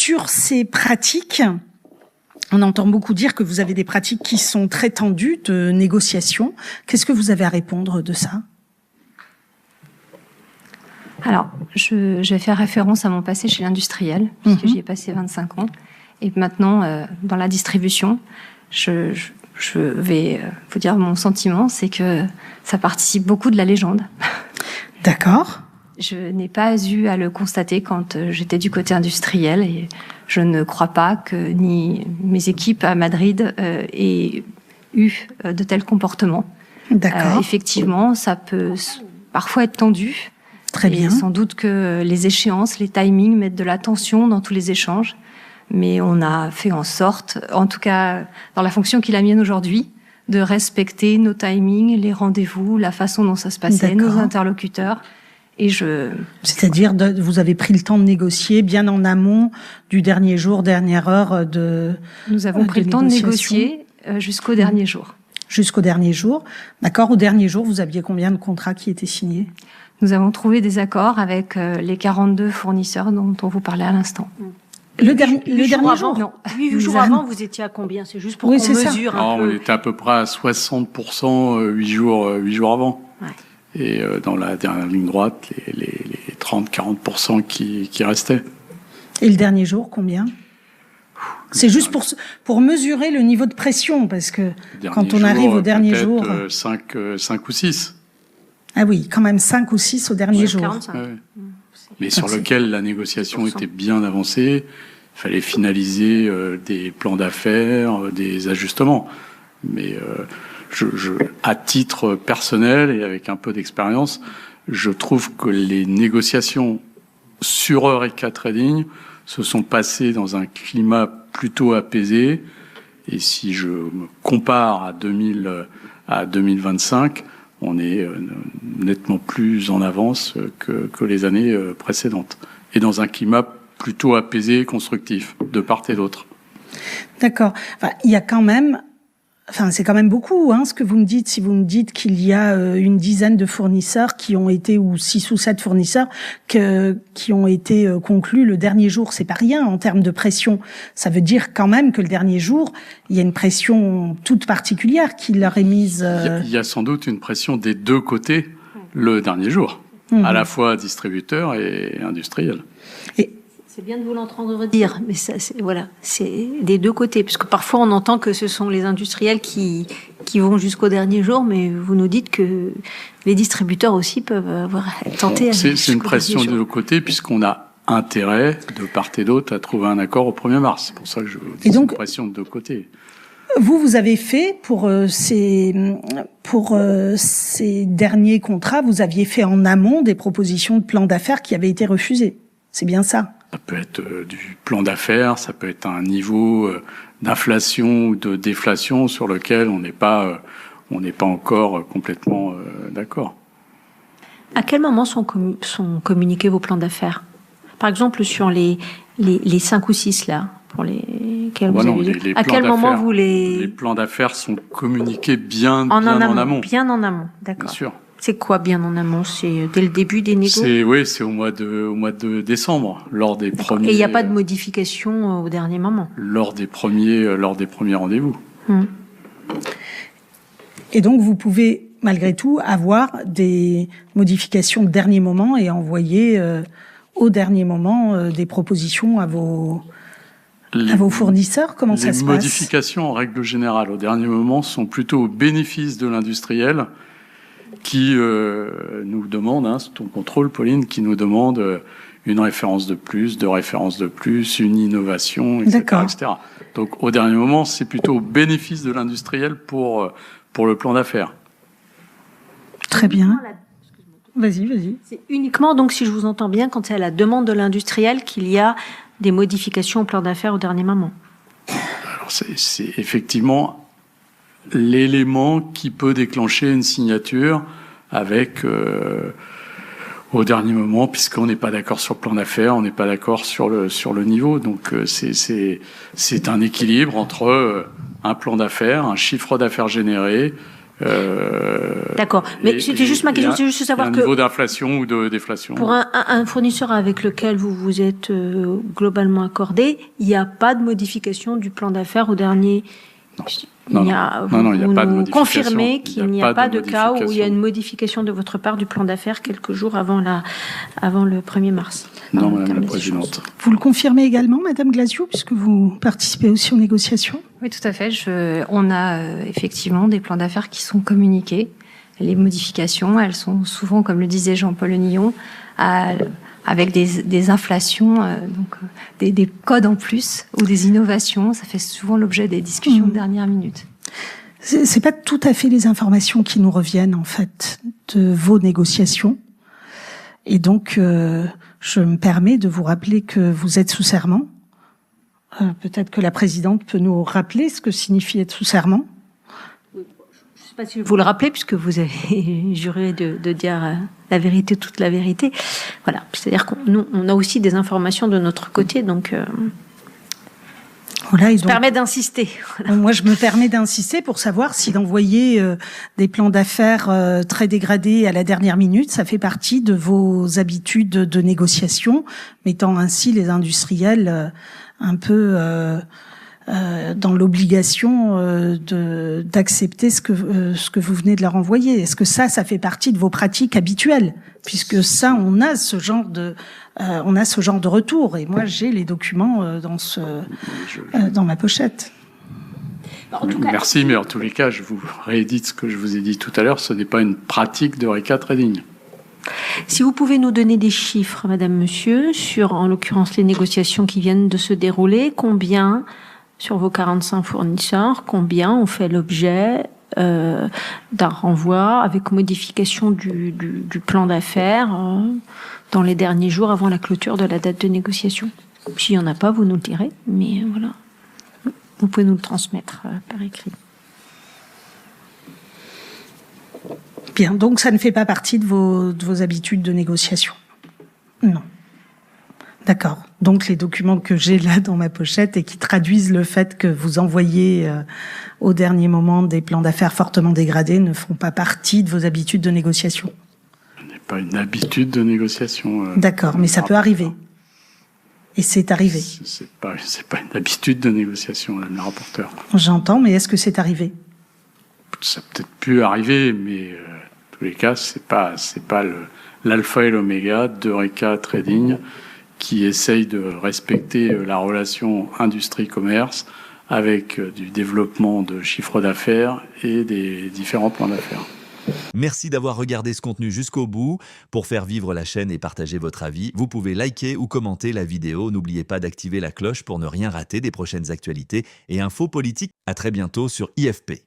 sur ces pratiques, on entend beaucoup dire que vous avez des pratiques qui sont très tendues de négociation. Qu'est-ce que vous avez à répondre de ça? Alors, je vais faire référence à mon passé chez l'industriel, puisque j'y ai passé 25 ans. Et maintenant, dans la distribution, je vais vous dire mon sentiment, c'est que ça participe beaucoup de la légende. D'accord. Je n'ai pas eu à le constater quand j'étais du côté industriel et je ne crois pas que ni mes équipes à Madrid aient eu de tels comportements. D'accord. Effectivement, ça peut parfois être tendu. Très bien. Et sans doute que les échéances, les timings mettent de la tension dans tous les échanges. Mais on a fait en sorte, en tout cas dans la fonction qui est la mienne aujourd'hui, de respecter nos timings, les rendez-vous, la façon dont ça se passait, nos interlocuteurs. Et C'est-à-dire, vous avez pris le temps de négocier bien en amont du dernier jour, dernière heure de. Nous avons pris le temps de négocier jusqu'au dernier jour. Jusqu'au dernier jour. D'accord. Au dernier jour, vous aviez combien de contrats qui étaient signés? Nous avons trouvé des accords avec les 42 fournisseurs dont on vous parlait à l'instant. Le dernier jour? Non. 8 jours avant, vous étiez à combien? C'est juste pour qu'on mesure un peu. On était à peu près à 60% 8 jours avant. Ouais. Et dans la dernière ligne droite, les 30-40% qui restaient. Et le dernier jour, combien? C'est juste pour mesurer le niveau de pression, parce que quand on arrive au dernier jour... 5 ou 6. Ah oui, quand même 5 ou 6 au dernier jour. 45. Ouais. Mais sur lequel la négociation était bien avancée. Il fallait finaliser des plans d'affaires, des ajustements. Mais à titre personnel et avec un peu d'expérience, je trouve que les négociations sur Eureka Trading se sont passées dans un climat plutôt apaisé. Et si je me compare à 2025, on est nettement plus en avance que les années précédentes. Et dans un climat plutôt apaisé et constructif, de part et d'autre. D'accord. Enfin, il y a quand même... Enfin, c'est quand même beaucoup, ce que vous me dites. Si vous me dites qu'il y a une dizaine de fournisseurs qui ont été, ou 6 ou 7 fournisseurs qui ont été conclus le dernier jour, c'est pas rien en termes de pression. Ça veut dire quand même que le dernier jour, il y a une pression toute particulière qui leur est mise. Il y a sans doute une pression des deux côtés le dernier jour, à la fois distributeur et industriel. C'est bien de vous l'entendre dire, mais ça, c'est des deux côtés, puisque parfois on entend que ce sont les industriels qui vont jusqu'au dernier jour, mais vous nous dites que les distributeurs aussi peuvent avoir tenté. C'est une pression des deux côtés, puisqu'on a intérêt de part et d'autre à trouver un accord au 1er mars. C'est pour ça que je dis c'est une pression de deux côtés. Vous avez fait pour ces derniers contrats, vous aviez fait en amont des propositions de plan d'affaires qui avaient été refusées. C'est bien ça? Ça peut être du plan d'affaires, ça peut être un niveau d'inflation ou de déflation sur lequel on n'est pas encore complètement d'accord. À quel moment sont communiqués vos plans d'affaires? Par exemple, sur les 5 ou 6 là, pour lesquels vous avez... À quel moment vous les... Les plans d'affaires sont communiqués bien en amont. Bien en amont, d'accord. Bien sûr. C'est quoi bien en amont? C'est dès le début des négos? C'est au mois de décembre, lors des premiers. Et il n'y a pas de modification au dernier moment? Lors des premiers rendez-vous. Et donc vous pouvez malgré tout avoir des modifications de dernier moment et envoyer au dernier moment des propositions à vos fournisseurs. Comment ça se passe? Les modifications en règle générale au dernier moment sont plutôt au bénéfice de l'industriel, qui nous demande, c'est ton contrôle, Pauline, qui nous demande une référence de plus, 2 références de plus, une innovation, etc., etc. Donc, au dernier moment, c'est plutôt au bénéfice de l'industriel pour le plan d'affaires. Très bien. Vas-y. C'est uniquement, donc, si je vous entends bien, quand c'est à la demande de l'industriel qu'il y a des modifications au plan d'affaires au dernier moment. Alors, c'est effectivement l'élément qui peut déclencher une signature avec au dernier moment, puisqu'on n'est pas d'accord sur le plan d'affaires, on n'est pas d'accord sur le niveau. Donc c'est un équilibre entre un plan d'affaires, un chiffre d'affaires généré, D'accord. Mais c'était juste ma question, c'est juste de savoir un que niveau d'inflation ou de déflation. pour un fournisseur avec lequel vous vous êtes globalement accordé, il n'y a pas de modification du plan d'affaires au dernier. Non, il n'y a pas de modification. Confirmez qu'il n'y a pas de cas où il y a une modification de votre part du plan d'affaires quelques jours avant le 1er mars. Non, Madame la Présidente. Vous le confirmez également, Madame Glasiou, puisque vous participez aussi aux négociations? Oui, tout à fait. On a effectivement des plans d'affaires qui sont communiqués. Les modifications, elles sont souvent, comme le disait Jean-Paul Nillon, avec des inflations, des codes en plus ou des innovations. Ça fait souvent l'objet des discussions de dernière minute. C'est pas tout à fait les informations qui nous reviennent, en fait, de vos négociations. Et donc, je me permets de vous rappeler que vous êtes sous serment. Peut-être que la présidente peut nous rappeler ce que signifie être sous serment. Je ne sais pas si vous le rappelez, puisque vous avez juré de dire la vérité, toute la vérité. Voilà, c'est-à-dire qu'on a aussi des informations de notre côté, donc... Voilà, je me permets d'insister. Voilà. Moi, je me permets d'insister pour savoir si d'envoyer des plans d'affaires très dégradés à la dernière minute, ça fait partie de vos habitudes de négociation, mettant ainsi les industriels un peu dans l'obligation d'accepter ce que vous venez de leur envoyer. Est-ce que ça fait partie de vos pratiques habituelles? Puisque ça, on a ce genre de retour. Et moi, j'ai les documents dans ma pochette. Merci, mais en tous les cas, je vous réédite ce que je vous ai dit tout à l'heure. Ce n'est pas une pratique d'Eureka Trading. Si vous pouvez nous donner des chiffres, Madame, Monsieur, sur, en l'occurrence, les négociations qui viennent de se dérouler, combien, sur vos 45 fournisseurs, combien ont fait l'objet d'un renvoi avec modification du plan d'affaires dans les derniers jours avant la clôture de la date de négociation? S'il n'y en a pas, vous nous le direz, mais voilà. Vous pouvez nous le transmettre par écrit. Bien, donc ça ne fait pas partie de vos habitudes de négociation? Non. D'accord. Donc les documents que j'ai là dans ma pochette et qui traduisent le fait que vous envoyez au dernier moment des plans d'affaires fortement dégradés ne font pas partie de vos habitudes de négociation? Ce n'est pas une habitude de négociation. D'accord, mais ça peut arriver. Et c'est arrivé. C'est pas une habitude de négociation, Madame la rapporteure. J'entends, mais est-ce que c'est arrivé? Ça a peut-être pu arriver, mais en tous les cas, c'est pas l'alpha et l'oméga d'Eureka Trading qui essaye de respecter la relation industrie-commerce avec du développement de chiffre d'affaires et des différents plans d'affaires. Merci d'avoir regardé ce contenu jusqu'au bout. Pour faire vivre la chaîne et partager votre avis, vous pouvez liker ou commenter la vidéo. N'oubliez pas d'activer la cloche pour ne rien rater des prochaines actualités et infos politiques. À très bientôt sur IFP.